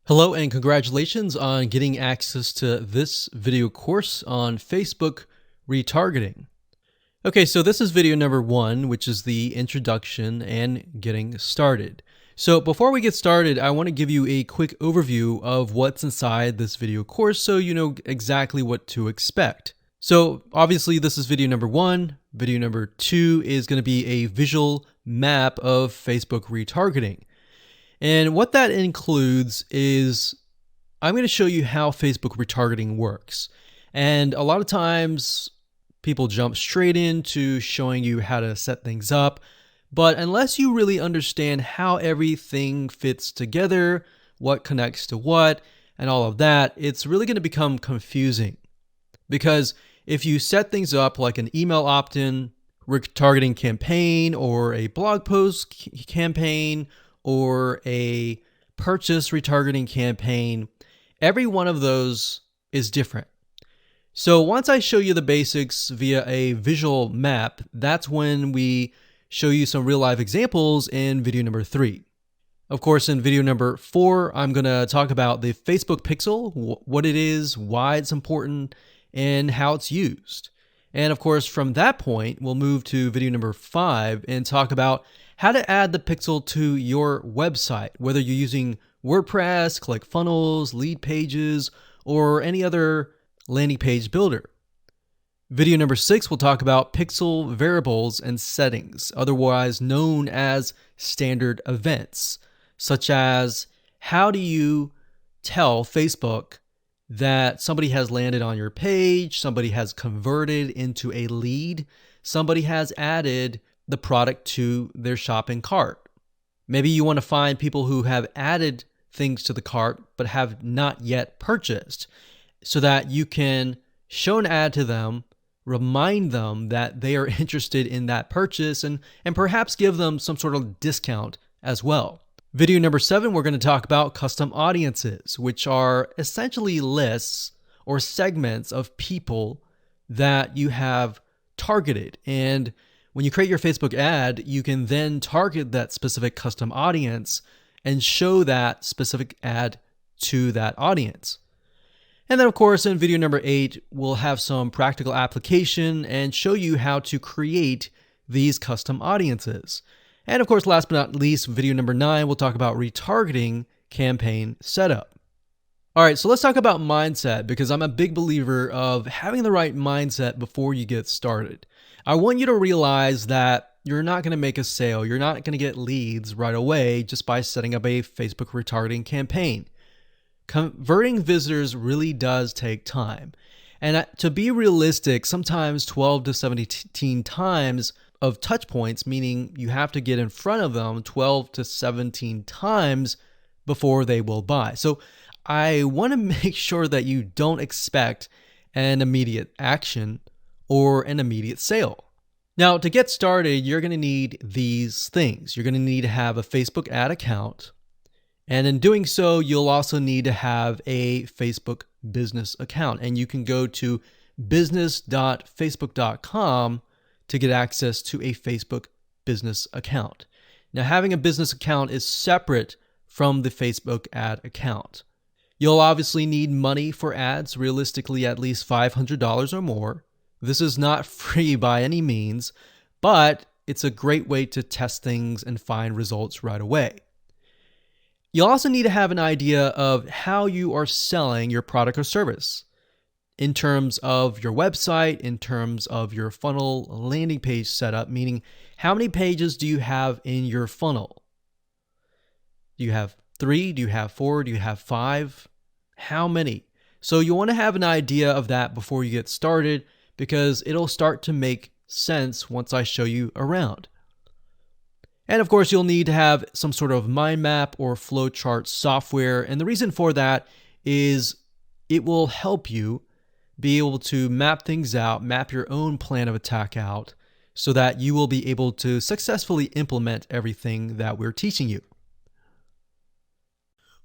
Hello and congratulations on getting access to this video course on Facebook retargeting. Okay, so this is video number 1, which is the introduction and getting started. So before we get started, I want to give you a quick overview of what's inside this video course so you know exactly what to expect. So obviously this is video number 1. Video number 2 is going to be a visual map of Facebook retargeting. And what that includes is I'm going to show you how Facebook retargeting works. And a lot of times people jump straight into showing you how to set things up. But unless you really understand how everything fits together, what connects to what, and all of that, it's really going to become confusing. Because if you set things up like an email opt-in retargeting campaign or a blog post campaign, or a purchase retargeting campaign, every one of those is different. So once I show you the basics via a visual map, that's when we show you some real life examples in video number 3. Of course, in video number 4, I'm going to talk about the Facebook pixel, what it is, why it's important, and how it's used. And of course, from that point, we'll move to video number 5 and talk about how to add the pixel to your website, whether you're using WordPress, ClickFunnels, Lead Pages, or any other landing page builder. Video number 6 will talk about pixel variables and settings, otherwise known as standard events, such as how do you tell Facebook that somebody has landed on your page, somebody has converted into a lead, somebody has added the product to their shopping cart. Maybe you want to find people who have added things to the cart but have not yet purchased so that you can show an ad to them, remind them that they are interested in that purchase, and perhaps give them some sort of discount as well. Video number 7, we're going to talk about custom audiences, which are essentially lists or segments of people that you have targeted. And when you create your Facebook ad, you can then target that specific custom audience and show that specific ad to that audience. And then of course, in video number 8, we'll have some practical application and show you how to create these custom audiences. And of course, last but not least, video number 9, we'll talk about retargeting campaign setup. All right, so let's talk about mindset, because I'm a big believer of having the right mindset before you get started. I want you to realize that you're not going to make a sale. You're not going to get leads right away just by setting up a Facebook retargeting campaign. Converting visitors really does take time. And to be realistic, sometimes 12 to 17 times of touch points, meaning you have to get in front of them 12 to 17 times before they will buy. So I want to make sure that you don't expect an immediate action or an immediate sale. Now, to get started, you're going to need these things. You're going to need to have a Facebook ad account. And in doing so, you'll also need to have a Facebook business account. And you can go to business.facebook.com to get access to a Facebook business account. Now, having a business account is separate from the Facebook ad account. You'll obviously need money for ads, realistically at least $500 or more. This is not free by any means, but it's a great way to test things and find results right away. You'll also need to have an idea of how you are selling your product or service in terms of your website, in terms of your funnel landing page setup, meaning how many pages do you have in your funnel? Do you have 3? Do you have 4? Do you have 5? How many? So you want to have an idea of that before you get started, because it'll start to make sense once I show you around. And of course, you'll need to have some sort of mind map or flowchart software. And the reason for that is it will help you be able to map things out, map your own plan of attack out, so that you will be able to successfully implement everything that we're teaching you.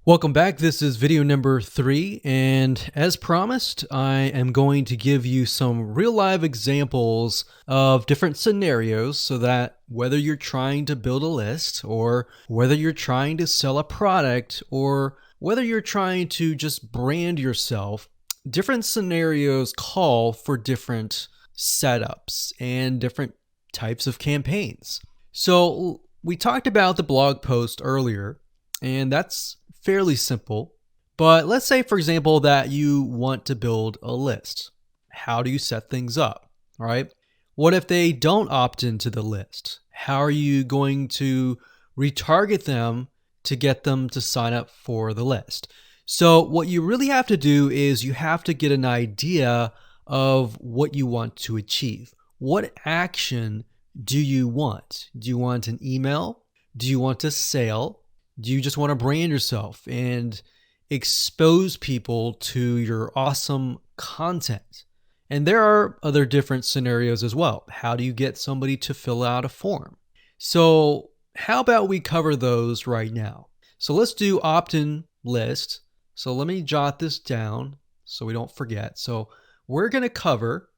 Welcome back. This is video number 3, and as promised, I am going to give you some real live examples of different scenarios so that whether you're trying to build a list or whether you're trying to sell a product or whether you're trying to just brand yourself, different scenarios call for different setups and different types of campaigns. So we talked about the blog post earlier, and that's fairly simple. But let's say, for example, that you want to build a list. How do you set things up? All right. What if they don't opt into the list? How are you going to retarget them to get them to sign up for the list? So what you really have to do is you have to get an idea of what you want to achieve. What action do you want? Do you want an email? Do you want a sale? Do you just want to brand yourself and expose people to your awesome content? And there are other different scenarios as well. How do you get somebody to fill out a form? So how about we cover those right now? So let's do opt-in list. So let me jot this down so we don't forget. So we're going to cover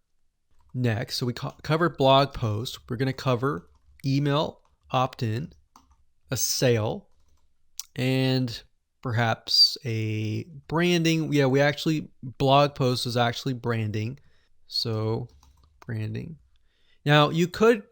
next. So we covered blog post. We're going to cover email opt-in, a sale, and perhaps a branding. Yeah, we actually, blog post is actually branding. So branding. Now you could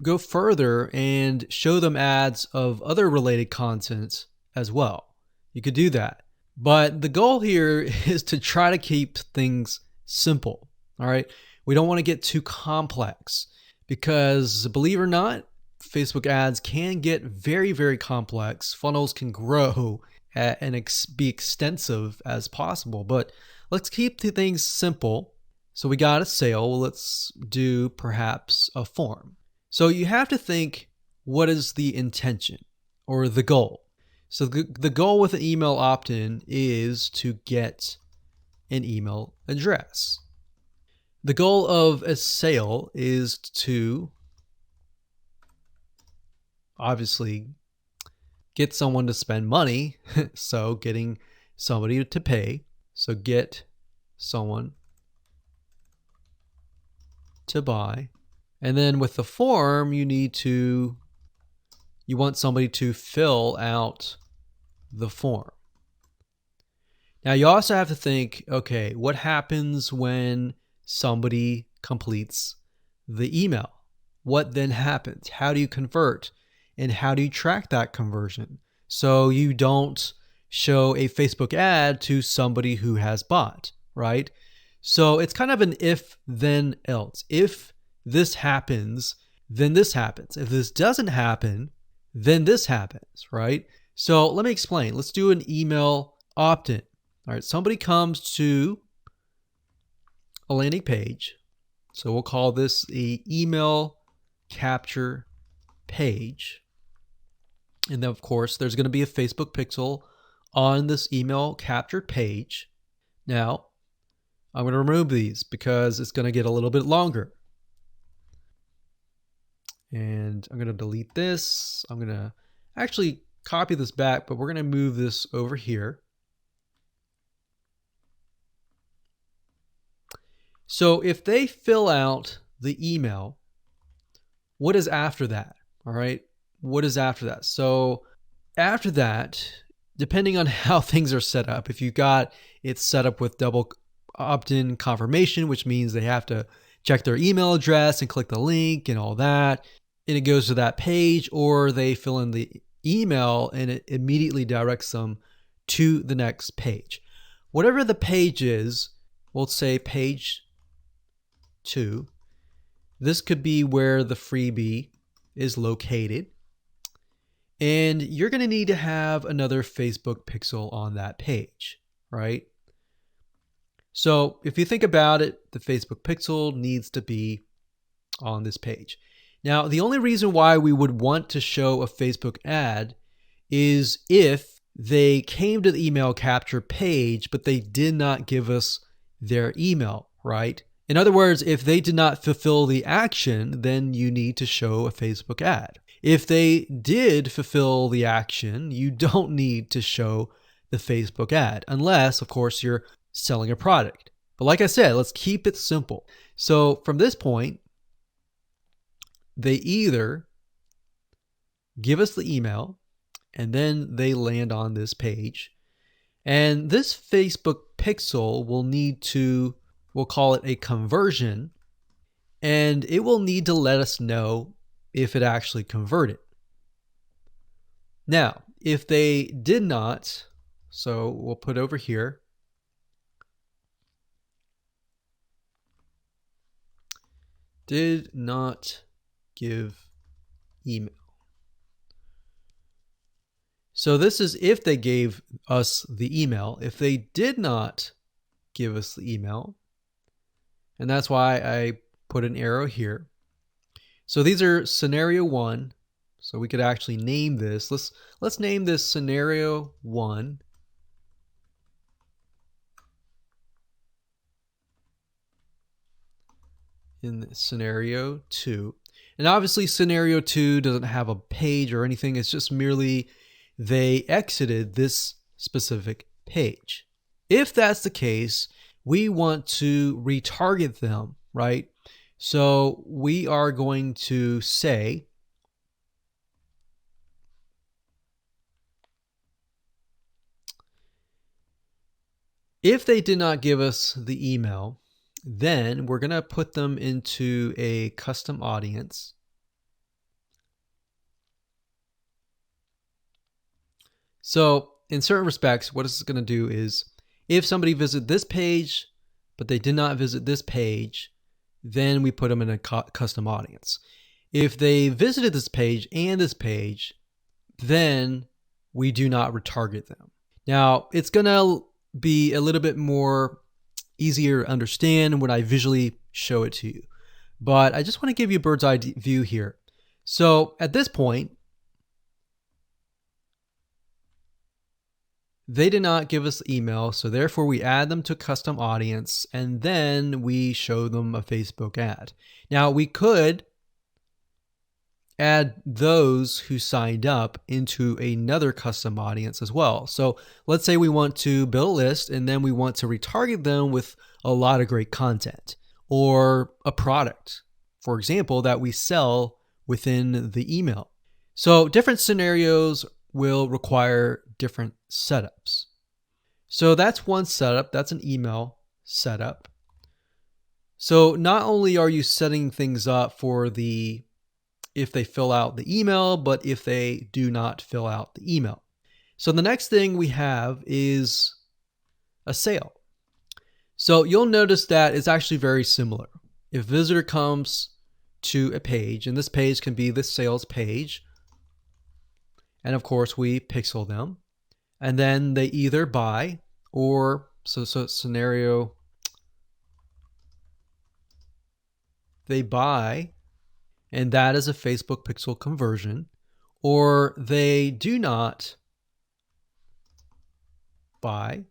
go further and show them ads of other related content as well. You could do that. But the goal here is to try to keep things simple. All right. We don't want to get too complex because, believe it or not, Facebook ads can get very, very complex. Funnels can grow and be extensive as possible. But let's keep the things simple. So we got a sale. Well, let's do perhaps a form. So you have to think, what is the intention or the goal? So the goal with an email opt-in is to get an email address. The goal of a sale is to obviously get someone to spend money. So getting somebody to pay. So get someone to buy. And then with the form, you want somebody to fill out the form. Now you also have to think, okay, what happens when somebody completes the email? What then happens? How do you convert? And how do you track that conversion? So you don't show a Facebook ad to somebody who has bought, right? So it's kind of an if, then, else. If this happens, then this happens. If this doesn't happen, then this happens, right? So let me explain. Let's do an email opt-in. All right, somebody comes to a landing page. So we'll call this the email capture page. And then, of course, there's going to be a Facebook pixel on this email captured page. Now, I'm going to remove these because it's going to get a little bit longer. And I'm going to delete this. I'm going to actually copy this back, but we're going to move this over here. So if they fill out the email, what is after that? All right. What is after that? So after that, depending on how things are set up, if you got it set up with double opt-in confirmation, which means they have to check their email address and click the link and all that, and it goes to that page, or they fill in the email and it immediately directs them to the next page. Whatever the page is, we'll say page 2. This could be where the freebie is located. And you're going to need to have another Facebook pixel on that page, right? So if you think about it, the Facebook pixel needs to be on this page. Now, the only reason why we would want to show a Facebook ad is if they came to the email capture page, but they did not give us their email, right? In other words, if they did not fulfill the action, then you need to show a Facebook ad. If they did fulfill the action, you don't need to show the Facebook ad, unless, of course, you're selling a product. But like I said, let's keep it simple. So from this point, they either give us the email and then they land on this page. And this Facebook pixel will need to, we'll call it a conversion, and it will need to let us know if it actually converted. Now, if they did not, so we'll put over here, did not give email. So this is if they gave us the email. If they did not give us the email, and that's why I put an arrow here. So these are scenario 1. So we could actually name this. Let's name this scenario 1. In scenario 2. And obviously scenario 2 doesn't have a page or anything. It's just merely they exited this specific page. If that's the case, we want to retarget them, right? So we are going to say if they did not give us the email, then we're going to put them into a custom audience. So in certain respects, what it's going to do is if somebody visited this page, but they did not visit this page, then we put them in a custom audience. If they visited this page and this page, then we do not retarget them. Now, it's going to be a little bit more easier to understand when I visually show it to you. But I just want to give you a bird's eye view here. So at this point, they did not give us the email, so therefore we add them to custom audience, and then we show them a Facebook ad. Now we could add those who signed up into another custom audience as well. So let's say we want to build a list and then we want to retarget them with a lot of great content or a product, for example, that we sell within the email. So different scenarios will require different setups. So that's one setup. That's an email setup. So not only are you setting things up for if they fill out the email, but if they do not fill out the email. So the next thing we have is a sale. So you'll notice that it's actually very similar. If a visitor comes to a page, and this page can be the sales page, and of course we pixel them, and then they either buy or, so scenario, they buy, and that is a Facebook pixel conversion, or they do not buy,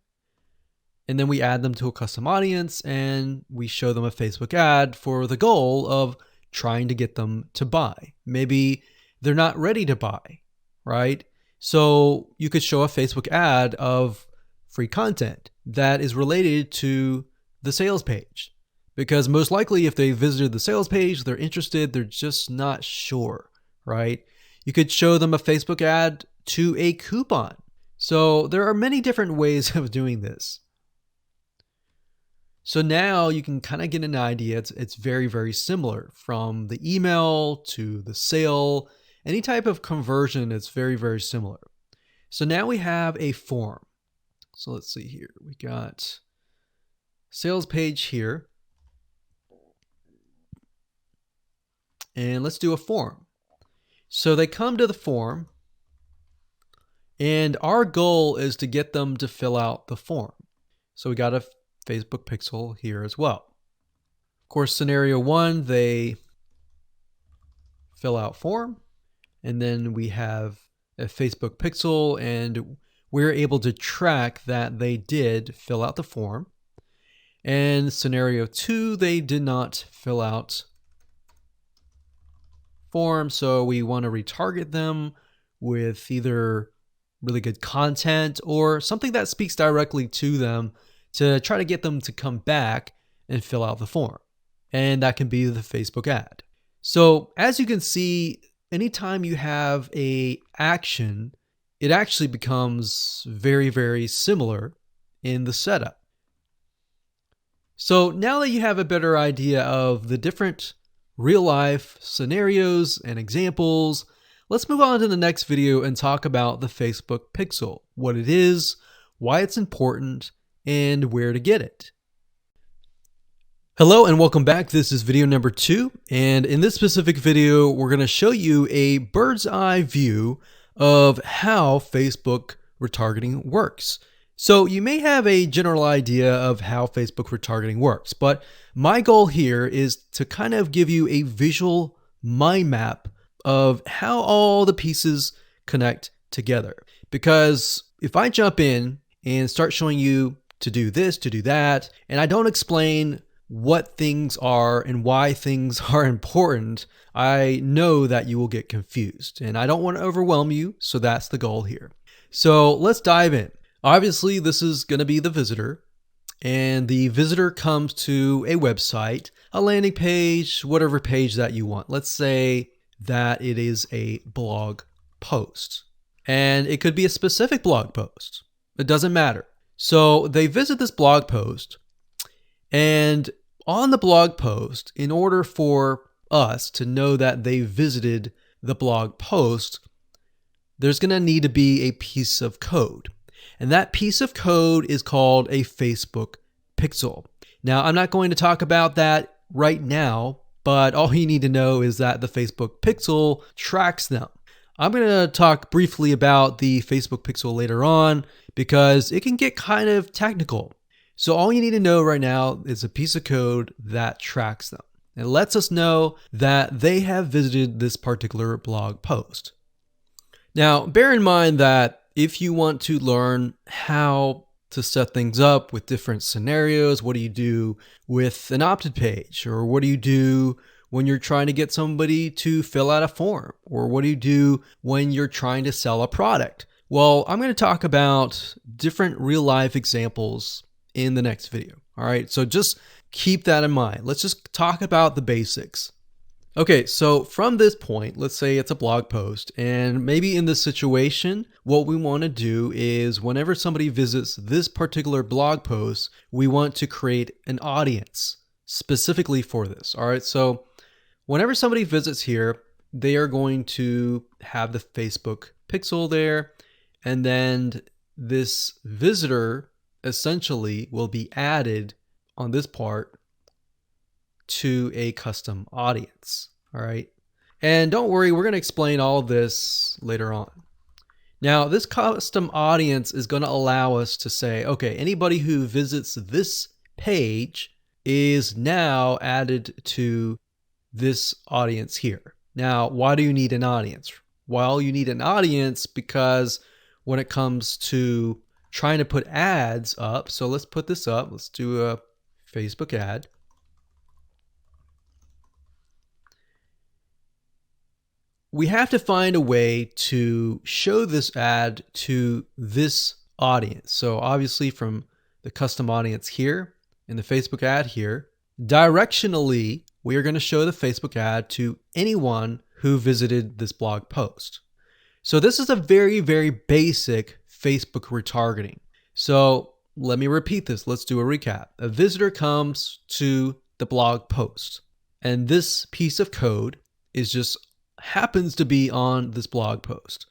and then we add them to a custom audience and we show them a Facebook ad for the goal of trying to get them to buy. Maybe they're not ready to buy, right? So you could show a Facebook ad of free content that is related to the sales page. Because most likely if they visited the sales page, they're interested, they're just not sure, right? You could show them a Facebook ad to a coupon. So there are many different ways of doing this. So now you can kind of get an idea. It's very, very similar from the email to the sale. Any type of conversion, it's very, very similar. So now we have a form. So let's see here. We got sales page here. And let's do a form. So they come to the form, and our goal is to get them to fill out the form. So we got a Facebook pixel here as well. Of course, scenario 1, they fill out form, and then we have a Facebook pixel, and we're able to track that they did fill out the form. And scenario 2, they did not fill out form, so we want to retarget them with either really good content or something that speaks directly to them to try to get them to come back and fill out the form. And that can be the Facebook ad. So as you can see, anytime you have a action it actually becomes very, very similar in the setup. So now that you have a better idea of the different real life scenarios and examples, let's move on to the next video and talk about the Facebook Pixel, what it is, why it's important, and where to get it. Hello and welcome back. This is video number 2, and in this specific video, we're going to show you a bird's eye view of how Facebook retargeting works. So you may have a general idea of how Facebook retargeting works, but my goal here is to kind of give you a visual mind map of how all the pieces connect together. Because if I jump in and start showing you to do this, to do that, and I don't explain what things are and why things are important, I know that you will get confused, and I don't want to overwhelm you, so that's the goal here. So let's dive in. Obviously, this is going to be the visitor, and the visitor comes to a website, a landing page, whatever page that you want. Let's say that it is a blog post, and it could be a specific blog post. It doesn't matter. So they visit this blog post, and on the blog post, in order for us to know that they visited the blog post, there's going to need to be a piece of code. And that piece of code is called a Facebook Pixel. Now, I'm not going to talk about that right now, but all you need to know is that the Facebook Pixel tracks them. I'm going to talk briefly about the Facebook Pixel later on because it can get kind of technical. So all you need to know right now is a piece of code that tracks them. It lets us know that they have visited this particular blog post. Now, bear in mind that if you want to learn how to set things up with different scenarios, what do you do with an opted page? Or what do you do when you're trying to get somebody to fill out a form? Or what do you do when you're trying to sell a product? Well, I'm going to talk about different real life examples in the next video. All right, so just keep that in mind. Let's just talk about the basics. Okay, so from this point, let's say it's a blog post, and maybe in this situation, what we want to do is whenever somebody visits this particular blog post, we want to create an audience specifically for this. All right, so whenever somebody visits here, they are going to have the Facebook Pixel there, and then this visitor essentially will be added on this part to a custom audience. All right. And don't worry, we're going to explain all of this later on. Now, this custom audience is going to allow us to say, okay, anybody who visits this page is now added to this audience here. Now, why do you need an audience? Well, you need an audience because when it comes to trying to put ads up, so let's put this up. Let's do a Facebook ad. We have to find a way to show this ad to this audience. So obviously from the custom audience here in the Facebook ad here, directionally, we are going to show the Facebook ad to anyone who visited this blog post. So this is a very, very basic Facebook retargeting. So let me repeat this. Let's do a recap. A visitor comes to the blog post, and this piece of code is just happens to be on this blog post,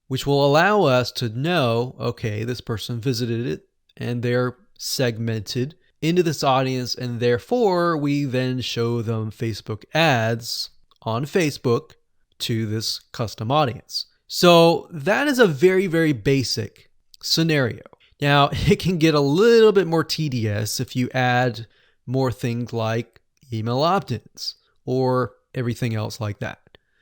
which will allow us to know, okay, this person visited it and they're segmented into this audience, and therefore we then show them Facebook ads on Facebook to this custom audience. So that is a very, very basic scenario. Now, it can get a little bit more tedious if you add more things like email opt-ins or everything else like that.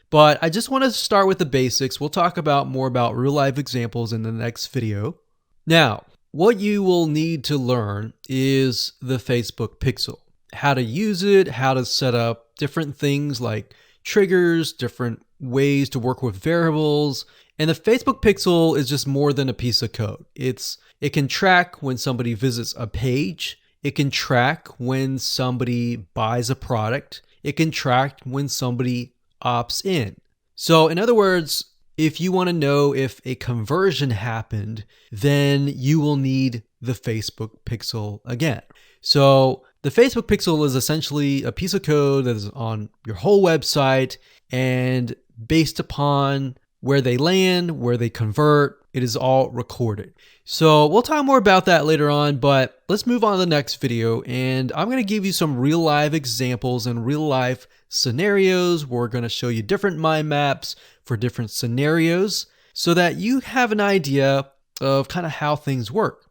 But I just want to start with the basics. We'll talk about more about real life examples in the next video. Now, what you will need to learn is the Facebook Pixel. How to use it, how to set up different things like triggers, different ways to work with variables. And the Facebook Pixel is just more than a piece of code. It can track when somebody visits a page. It can track when somebody buys a product. It can track when somebody opts in. So in other words, if you want to know if a conversion happened, then you will need the Facebook pixel again. So the Facebook pixel is essentially a piece of code that is on your whole website, and based upon where they land, where they convert, it is all recorded. So we'll talk more about that later on, but let's move on to the next video, and I'm going to give you some real life examples and real life scenarios. We're going to show you different mind maps for different scenarios so that you have an idea of kind of how things work.